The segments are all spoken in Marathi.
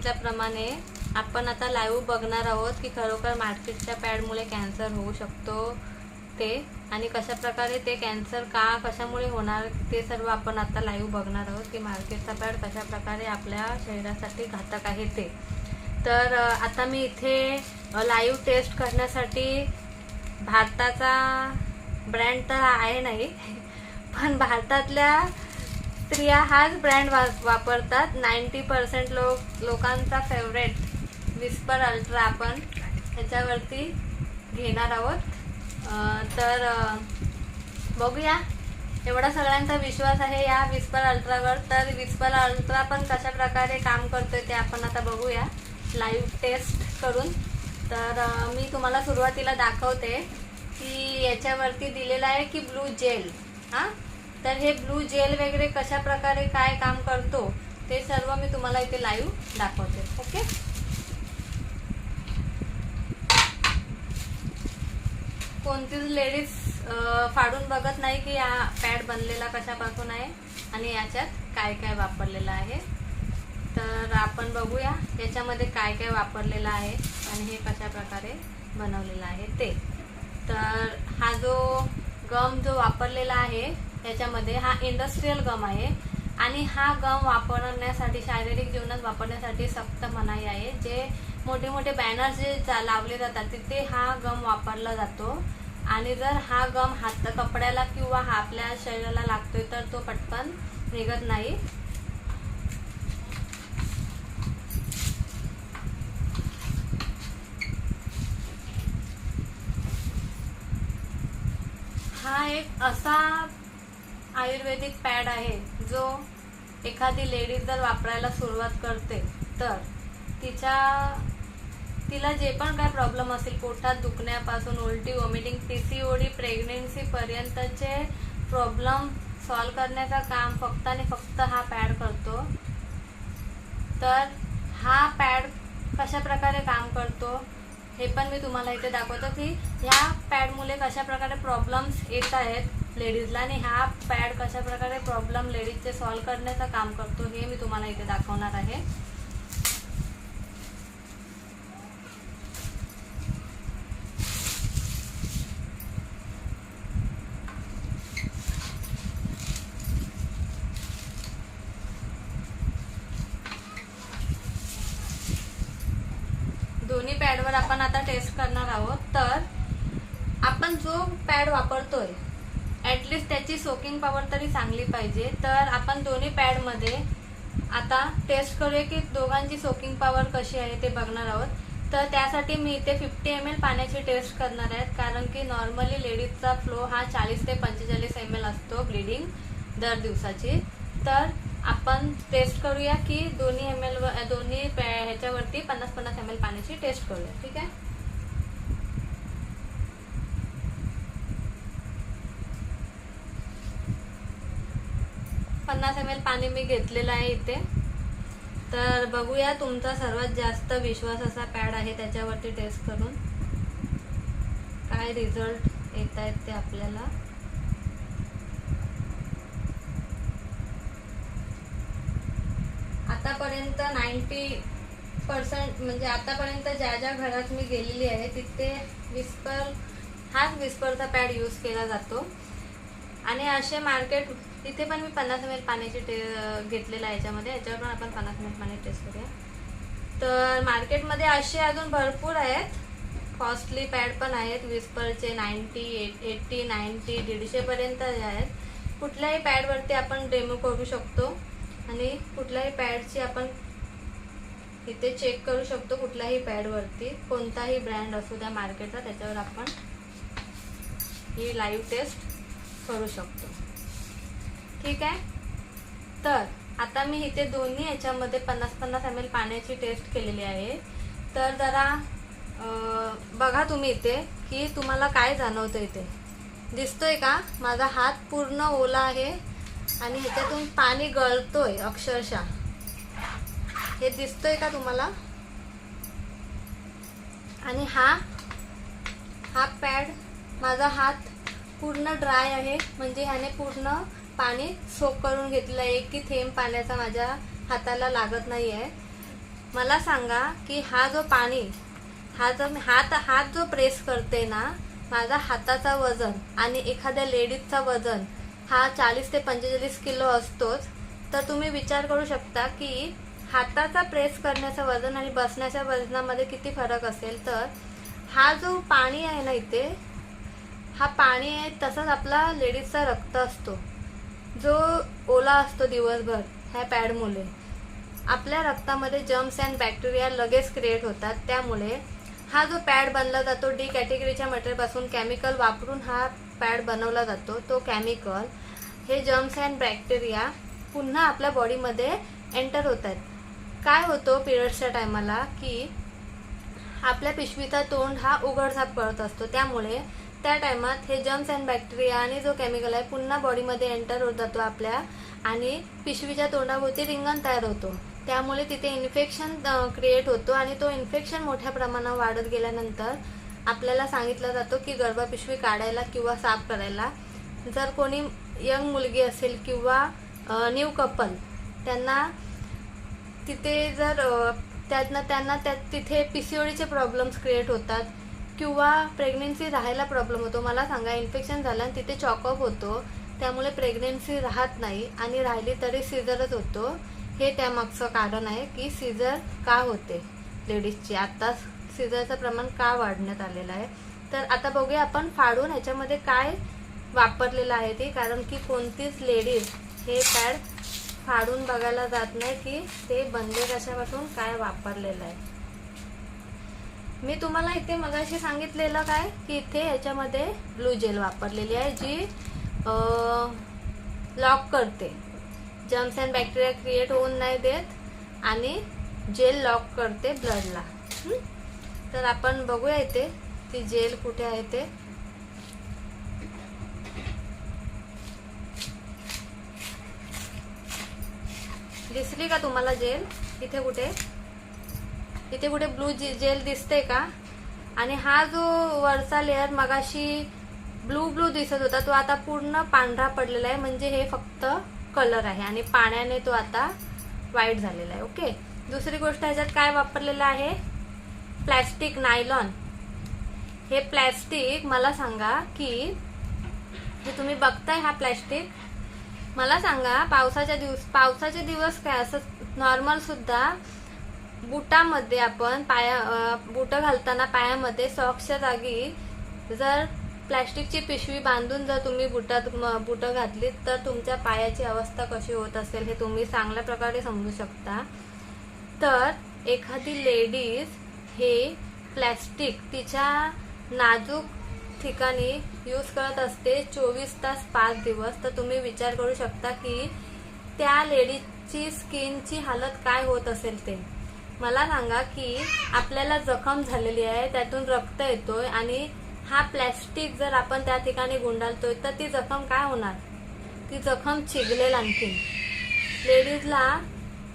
सांगितल्याप्रमाणे आपण आता लाईव्ह बघणार आहोत की खरोखर मार्केटच्या पॅडमुळे कॅन्सर होऊ शकतो ते, आणि कशा प्रकारे ते कॅन्सर कशामुळे होणार ते सर्व आपण आता लाईव्ह बघणार आहोत की मार्केटचा पॅड कशा प्रकारे आपल्या शरीरासाठी घातक आहे ते. तर आता मी इथे लाईव्ह टेस्ट करण्यासाठी भारताचा ब्रँड तर आहे नाही, पण भारतातल्या स्त्रिया हाच ब्रँड वापरतात. 90% लोकांचा फेवरेट विस्पर अल्ट्रा आपण ह्याच्यावरती घेणार आहोत. तर बघूया, एवढा सगळ्यांचा विश्वास आहे या विस्पर अल्ट्रावर. तर विस्पर अल्ट्रा पण कशा प्रकारे काम करतोय ते आपण आता बघूया लाईव्ह टेस्ट करून. तर मी तुम्हाला सुरुवातीला दाखवते की याच्यावरती दिलेलं आहे की ब्लू जेल. हां, तर हे ब्लू जेल वगैरे कशा प्रकारे काय काम करतो ते सर्व मी तुम्हाला इथे लाईव्ह दाखवते. ओके, कोणतीच लेडीज फाडून बघत नाही की हा पॅड बनलेला कशापासून आहे आणि याच्यात काय काय वापरलेलं आहे. तर आपण बघूया याच्यामध्ये काय काय वापरलेलं आहे आणि हे कशा प्रकारे बनवलेलं आहे ते. तर हा जो गम जो वापरलेला आहे याच्यामध्ये हा इंडस्ट्रियल गम आहे आणि हा गम वापरण्यासाठी शारीरिक जीवनात वापरण्यासाठी सक्त मनाई आहे. जे मोठे मोठे बॅनर्स जे लावले जातात तिथे हा गम वापरला जातो आणि जर हा गम कपड्याला किंवा हा आपल्या शरीराला लागतोय तर तो पटकन निघत नाही. हा एक असा आयुर्वेदिक पॅड आहे जो एखादी लेडीज जर वापरायला सुरुवात करते तर तिला जे पण काय प्रॉब्लेम असेल, पोटात दुखण्यापासून उलटी, वॉमिटिंग, PCOD, प्रेग्नेन्सी पर्यंतचे प्रॉब्लेम सॉल्व करण्याचं काम फक्त आणि फक्त हा पॅड करतो. तर हा पॅड कशा प्रकारे काम करतो हे पण मी तुम्हाला इथे दाखवतो की ह्या पॅडमुळे कशा प्रकारे प्रॉब्लेम्स येत आहेत लेडीजला आणि हा पॅड कशा प्रकारे प्रॉब्लेम लेडीजचे सॉल्व करण्याचं काम करतो हे मी तुम्हाला इथे दाखवणार आहे. दोन्ही पॅडवर आपण आता टेस्ट करणार आहोत. तर आपण जो पॅड वापरतोय ॲटलिस्ट त्याची सोकिंग पॉवर तरी चांगली पाहिजे. तर आपण दोन्ही पॅडमध्ये आता टेस्ट करूया की दोघांची सोकिंग पॉवर कशी आहे ते बघणार आहोत. तर त्यासाठी मी इथे 50 ml पाण्याची टेस्ट करणार आहे, कारण की नॉर्मली लेडीजचा फ्लो हा 40 ते 45 ml असतो ब्लिडिंग दर दिवसाची. तर आपण टेस्ट करूया की दोन्ही ह्याच्यावरती 50-50 ml पाण्याची टेस्ट करूया. ठीक आहे, ml पाणी मी घेतलेलं आहे इथे. तर बघूया तुमचा सर्वात जास्त विश्वास असा पॅड आहे त्याच्यावरती टेस्ट करून काय रिझल्ट येत आहेत ते आपल्याला. आतापर्यंत 90% म्हणजे आतापर्यंत ज्या ज्या घरात मी गेलेली आहे तिथे हाच विस्परचा पॅड यूज केला जातो आणि असे मार्केट तिथे पण मी 50 ml पाण्याची घेतलेलं आहे याच्यामध्ये. याच्यावर पण आपण 50 ml पाणी टेस्ट करूया. तर मार्केटमध्ये असे अजून भरपूर आहेत, कॉस्टली पॅड पण आहेत विस्परचे. 90, 80, 90, 150 पर्यंत आहेत. कुठल्याही पॅडवरती आपण डेमो करू शकतो आणि कुठल्याही पॅडची आपण इथे चेक करू शकतो. कुठल्याही पॅडवरती कोणताही ब्रँड असू द्या मार्केटचा, त्याच्यावर आपण ही लाईव्ह टेस्ट करू शकतो. ठीक आहे, तर आता मी इथे दोन्ही याच्यामध्ये 50-50 ml पाण्याची टेस्ट केलेली आहे. तर जरा बघा तुम्ही इथे की तुम्हाला काय जाणवतं. इथे दिसतोय का माझा हात पूर्ण ओला आहे आणि ह्याच्यातून पाणी गळतोय अक्षरशः. हे दिसतोय का तुम्हाला? आणि हा पॅड माझा हात पूर्ण ड्राय आहे, म्हणजे ह्याने पूर्ण पाणी सोक करून घेतलं आहे. की थेंब पाण्याचा माझ्या हाताला लागत नाही आहे. मला सांगा की हा जो पाणी, हात जो प्रेस करते ना, माझा हाताचा वजन आणि एखाद्या लेडीजचा वजन हा 40 ते 45 किलो असतोच. तर तुम्ही विचार करू शकता की हाताचा प्रेस करण्याचं वजन आणि बसण्याच्या वजनामध्ये किती फरक असेल. तर हा जो पाणी आहे ना इथे, हा पाणी आहे, तसंच आपला लेडीजचा रक्त असतो जो ओला असतो दिवसभर. ह्या पॅडमुळे आपल्या रक्तामध्ये जर्म्स अँड बॅक्टेरिया लगेच क्रिएट होतात. त्यामुळे हा जो पॅड बनला जातो डी कॅटेगरीच्या मटेरियलपासून केमिकल वापरून हा पॅड बनवला जातो. तो केमिकल हे जर्म्स अँड बॅक्टेरिया पुन्हा आपल्या बॉडीमध्ये एंटर होतात. काय होतं पिरियड्सच्या टायमाला की आपल्या पिशवीचा तोंड हा उघडझाप करत असतो. त्यामुळे त्या टायमात हे जर्म्स अँड बॅक्टेरिया आणि जो केमिकल आहे पुन्हा बॉडीमध्ये एंटर होत जातो आपल्या, आणि पिशवीच्या तोंडाभोवती रिंगण तयार होतो. त्यामुळे तिथे इन्फेक्शन क्रिएट होतो आणि तो इन्फेक्शन मोठ्या प्रमाणावर वाढत गेल्यानंतर आपल्याला सांगितलं जातं की गर्भपिशवी काढायला किंवा साफ करायला. जर कोणी यंग मुलगी असेल किंवा न्यू कपल, त्यांना तिथे जर त्यांना तिथे PCODचे प्रॉब्लेम्स क्रिएट होतात किंवा प्रेग्नेन्सी राहायला प्रॉब्लेम होतो. मला सांगा, इन्फेक्शन झालं आणि तिथे चॉकअप होतो, त्यामुळे प्रेग्नेन्सी राहत नाही आणि राहिली तरी सीझरच होतो. हे त्यामागचं कारण आहे की सीझर का होते लेडीजची. आता सीझरचं प्रमाण का वाढण्यात आलेलं आहे. तर आता बघूया आपण फाडून ह्याच्यामध्ये काय वापरलेलं आहे ते, कारण की कोणतीच लेडीज हे पॅड फाडून बघायला जात नाही की ते बनले कशापासून, काय वापरलेलं आहे. मी तुम्हाला इथे मगाशी सांगितलेलं काय की इथे याच्यामध्ये ब्लू जेल वापरलेली आहे जी लॉक करते, जर्म्स अँड बॅक्टेरिया क्रिएट होऊन नाही देत आणि जेल लॉक करते ब्लडला. तर आपण बघूया इथे ती जेल कुठे आहे ते. दिसली का तुम्हाला जेल? इथे कुठे ब्लू जेल दिसते का? आणि हा जो वरचा लेअर मगाशी ब्लू दिसत होता तो आता पूर्ण पांढरा पडलेला आहे, म्हणजे हे फक्त कलर आहे आणि पाण्याने तो आता व्हाईट झालेला आहे. ओके. दुसरी गोष्ट ह्याच्यात काय वापरलेलं आहे, प्लॅस्टिक, नायलॉन. हे प्लॅस्टिक मला सांगा की हे तुम्ही बघताय हा प्लॅस्टिक, मला सांगा पावसाचे दिवस काय असं नॉर्मल सुद्धा बुटामध्ये आपण बुट घालताना पायामध्ये सॉक्सच्या जागी जर प्लॅस्टिकची पिशवी बांधून जर तुम्ही बुट घातलीत तर तुमच्या पायाची अवस्था कशी होत असेल हे तुम्ही चांगल्या प्रकारे समजू शकता. तर एखादी लेडीज हे प्लॅस्टिक तिच्या नाजूक ठिकाणी यूज करत असते 24 तास 5 दिवस. तर तुम्ही विचार करू शकता की त्या लेडीजची स्किनची हालत काय होत असेल ते. मला सांगा की आपल्याला जखम झालेली आहे, त्यातून रक्त येतोय आणि हा प्लॅस्टिक जर आपण त्या ठिकाणी गुंडाळतोय तर ती जखम काय होणार, ती जखम चिघलेल. आणखीन लेडीजला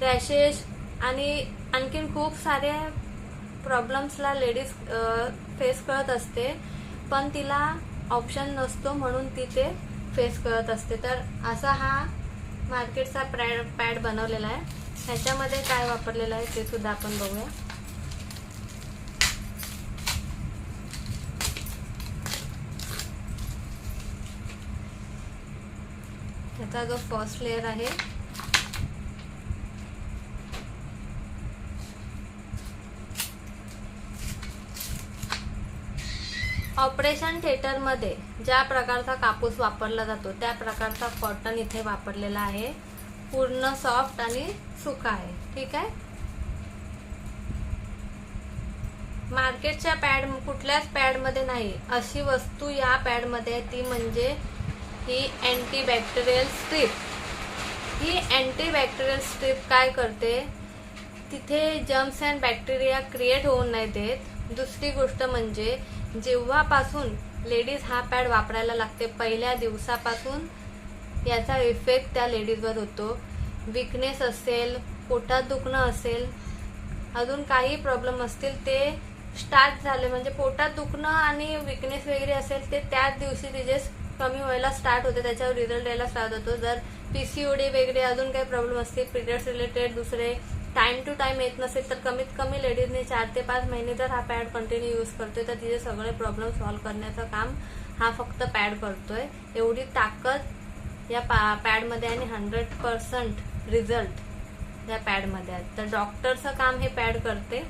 रॅशेस आणि आणखीन खूप सारे प्रॉब्लेम्सला लेडीज फेस करत असते, पण तिला ऑप्शन नसतो म्हणून ती ते फेस करत असते. तर असा हा मार्केटचा पॅड बनवलेला आहे. ह्याच्यामध्ये काय वापरलेलं आहे ते सुद्धा आपण बघूया. ह्याचा जो फर्स्ट लेअर आहे ऑपरेशन थिएटरमध्ये ज्या प्रकारचा कापूस वापरला जातो त्या प्रकारचा कॉटन इथे वापरलेला आहे. पूर्ण सॉफ्ट आणि सुका आहे. ठीक आहे. मार्केटच्या कुठल्याच पॅडमध्ये नाही अशी वस्तू या पॅडमध्ये, ती म्हणजे ही अँटीबॅक्टेरियल स्ट्रीप. ही अँटीबॅक्टेरियल स्ट्रीप काय करते, तिथे जर्म्स अँड बॅक्टेरिया क्रिएट होऊन नाही देत. दुसरी गोष्ट म्हणजे जेव्हापासून लेडीज हा पॅड वापरायला लागते पहिल्या दिवसापासून याचा इफेक्ट त्या लेडीजवर होतो. विकनेस असेल, पोटात दुखणं असेल, अजून काही प्रॉब्लेम असतील ते स्टार्ट झाले, म्हणजे पोटात दुखणं आणि विकनेस वगैरे असेल ते त्याच दिवशी तिचे कमी व्हायला स्टार्ट होते, त्याच्यावर रिझल्ट यायला स्टार्ट होतो. जर PCOD वगैरे अजून काही प्रॉब्लेम असतील, पिरियड्स रिलेटेड दुसरे टाइम टू टाइम येत नसेल तर कमीत कमी लेडीजने 4 ते 5 महिने जर हा पॅड कंटिन्यू यूज करतोय तर तिचे सगळे प्रॉब्लेम सॉल्व्ह करण्याचं काम हा फक्त पॅड करतोय. एवढी ताकद या पॅडमध्ये आणि 100% रिझल्ट या पॅडमध्ये आहे. तर डॉक्टरचं काम हे पॅड करते.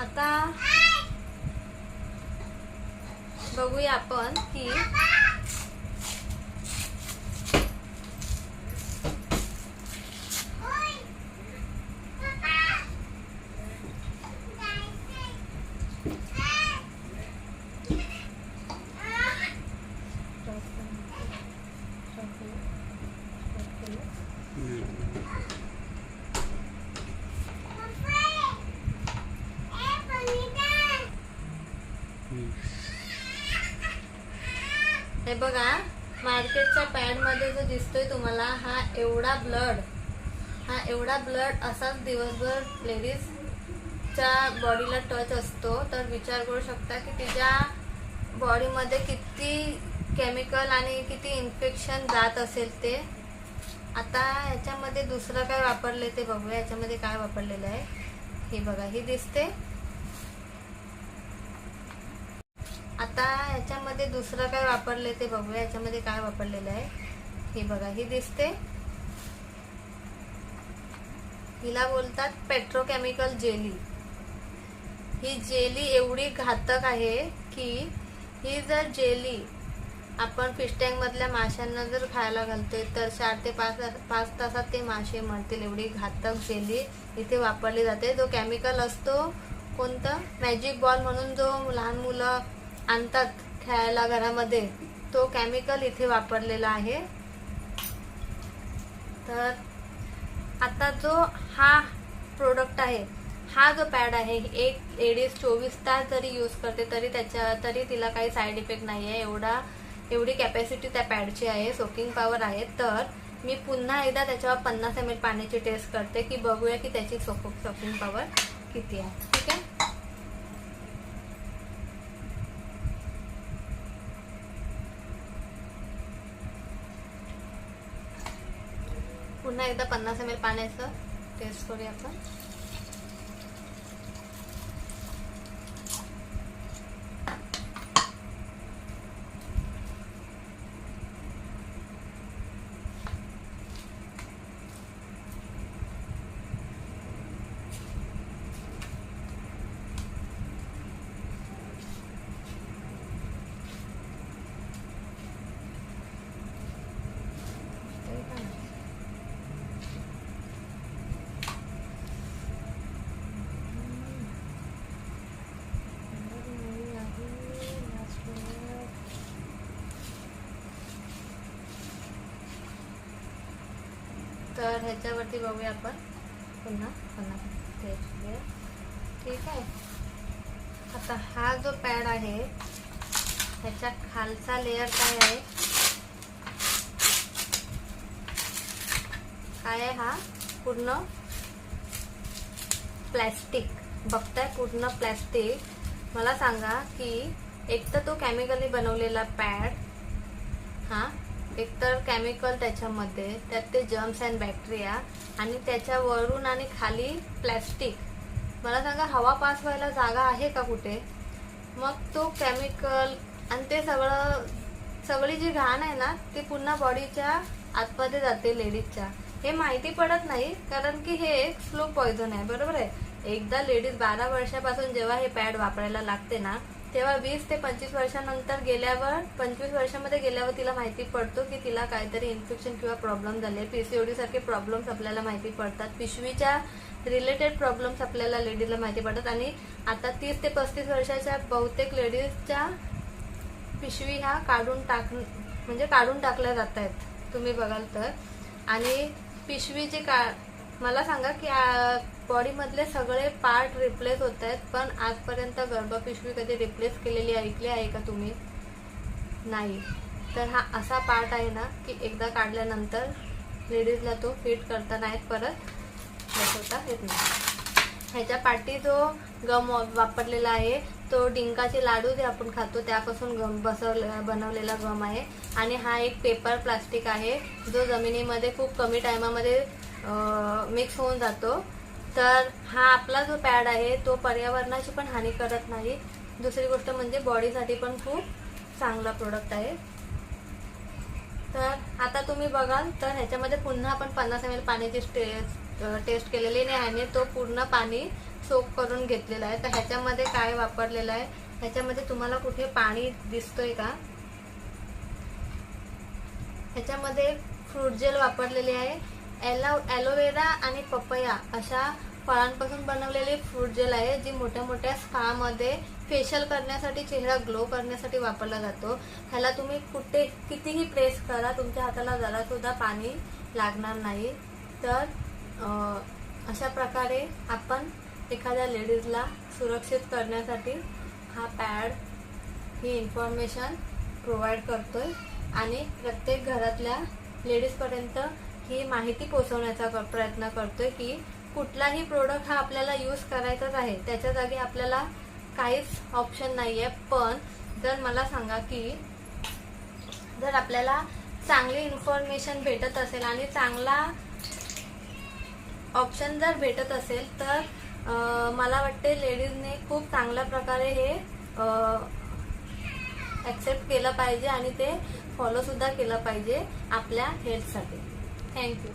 आता बघूया आपण की हे बघा, मार्केटच्या पॅडमध्ये जो दिसतोय तुम्हाला हा एवढा ब्लड असाच दिवसभर लेडीजच्या बॉडीला टच असतो. तर विचार करू शकता की तिच्या बॉडीमध्ये किती केमिकल आणि किती इन्फेक्शन जात असेल ते. आता ह्याच्यामध्ये दुसरं काय वापरले ते बघूया. याच्यामध्ये काय वापरलेलं आहे हे बघा, ही दिसते. आता ह्याच्यामध्ये दुसरं काय वापरले ते बघूया. याच्यामध्ये काय वापरलेलं आहे हे बघा, ही दिसते. हिला बोलतात पेट्रोकेमिकल जेली. ही जेली एवढी घातक आहे की ही जर जेली आपण फिश टँक मधल्या माशांना जर खायला घालतोय तर 4 ते 5 तासात ते मासे मरतील. एवढी घातक जेली इथे वापरली जाते. जो केमिकल असतो कोणतं, मॅजिक बॉल म्हणून जो लहान मुलं आणतात खेळायला घरामध्ये, तो केमिकल इथे वापरलेला आहे. तर आता जो हा प्रोडक्ट आहे, हा जो पॅड आहे, एक लेडीज 24 तास जरी यूज करते तरी तिला काही साईड इफेक्ट नाही आहे. एवढी कॅपॅसिटी त्या पॅडची आहे, सोकिंग पॉवर आहे. तर मी पुन्हा एकदा त्याच्यावर 50 ml पाण्याची टेस्ट करते की बघूया की त्याची सोकिंग पॉवर किती आहे. ठीक आहे. पुन्हा एकदा 50 ml पाण्याचं टेस्ट करूया आपण. तर ह्याच्यावरती बघूया आपण पुन्हा टेस्ट करूया. ठीक आहे. आता हा जो पॅड आहे ह्याच्या खालचा लेअर काय आहे, हा पूर्ण प्लॅस्टिक. बघताय, पूर्ण प्लॅस्टिक. मला सांगा की एक तर तो केमिकली बनवलेला पॅड, एकतर केमिकल त्याच्यामध्ये, त्यात ते जर्म्स अँड बॅक्टेरिया, आणि त्याच्यावरून आणि खाली प्लॅस्टिक. मला सांगा, हवा पास व्हायला जागा आहे का कुठे? मग तो केमिकल आणि ते सगळी जी घाण आहे ना ती पुन्हा बॉडीच्या आतमध्ये जाते लेडीजच्या. हे माहिती पडत नाही कारण की हे एक स्लो पॉइझन आहे. बरोबर आहे. एकदा लेडीज 12 वर्षापासून जेव्हा हे पॅड वापरायला लागते ना, तेव्हा 20 ते 25 वर्षानंतर 25 वर्षामध्ये गेल्यावर तिला माहिती पडतो की तिला काहीतरी इन्फेक्शन किंवा प्रॉब्लेम झाले. पीसीओडी सारखे प्रॉब्लेम्स आपल्याला माहिती पडतात. पिशवीच्या रिलेटेड प्रॉब्लेम्स आपल्याला लेडीजला माहिती पडतात. आणि आता 30 ते 35 वर्षाच्या बहुतेक लेडीजच्या पिशवी ह्या काढून टाकल्या जात आहेत, तुम्ही बघाल तर. आणि पिशवीची मला सांगा की बॉडी मधले सगळे पार्ट रिप्लेस होत आहेत, पण आजपर्यंत गर्भपिशवी कधी रिप्लेस केलेली ऐकली आहे का तुम्ही? नाही. तर हा असा पार्ट आहे ना की एकदा काढल्यानंतर लेडीजला तो फिट करता नाही परत बसवता येत नाही. ह्याच्या पाठी जो गम वापरलेला आहे तो डिंकाचे लाडू जे आपण खातो त्यापासून बनवलेला गम आहे. आणि हा एक पेपर प्लास्टिक आहे जो जमिनीमध्ये खूप कमी टायमामध्ये मिक्स होऊन जातो. तर हा आपला जो पॅड आहे तो पर्यावरणाची पण हानी करत नाही. दुसरी गोष्ट म्हणजे बॉडीसाठी पण खूप चांगला प्रोडक्ट आहे. तर आता तुम्ही बघाल तर ह्याच्यामध्ये पुन्हा आपण 50 ml पाण्याची टेस्ट केलेली नाही आणि तो पूर्ण पाणी सोक करून घेतलेला आहे. तर ह्याच्यामध्ये काय वापरलेलं आहे, ह्याच्यामध्ये तुम्हाला कुठे पाणी दिसतोय का? ह्याच्यामध्ये फ्रूट जेल वापरलेले आहे. ॲलोवेरा आणि पपया अशा फळांपासून बनवलेली फ्रूट जेल आहे जी मोठ्या मोठ्या स्पामध्ये फेशियल करण्यासाठी, चेहरा ग्लो करण्यासाठी वापरला जातो. ह्याला तुम्ही कुठे कितीही प्रेस करा, तुमच्या हाताला जरा सुद्धा पाणी लागणार नाही. तर अशा प्रकारे आपण एखाद्या लेडीजला सुरक्षित करण्यासाठी हा पॅड ही इन्फॉर्मेशन प्रोव्हाइड करतोय आणि प्रत्येक घरातल्या लेडीजपर्यंत ही माहिती पोहोचवण्याचा प्रयत्न करतोय की कुठलाही प्रोडक्ट हा आपल्याला यूज करायचाच आहे. त्याच्या जागी आपल्याला काहीच ऑप्शन नाही आहे. पण जर मला सांगा की जर आपल्याला चांगली इन्फॉर्मेशन भेटत असेल आणि चांगला ऑप्शन जर भेटत असेल तर मला वाटते लेडीजने खूप चांगल्या प्रकारे हे ॲक्सेप्ट केलं पाहिजे आणि ते फॉलो सुद्धा केलं पाहिजे आपल्या हेल्थसाठी. थँक्यू.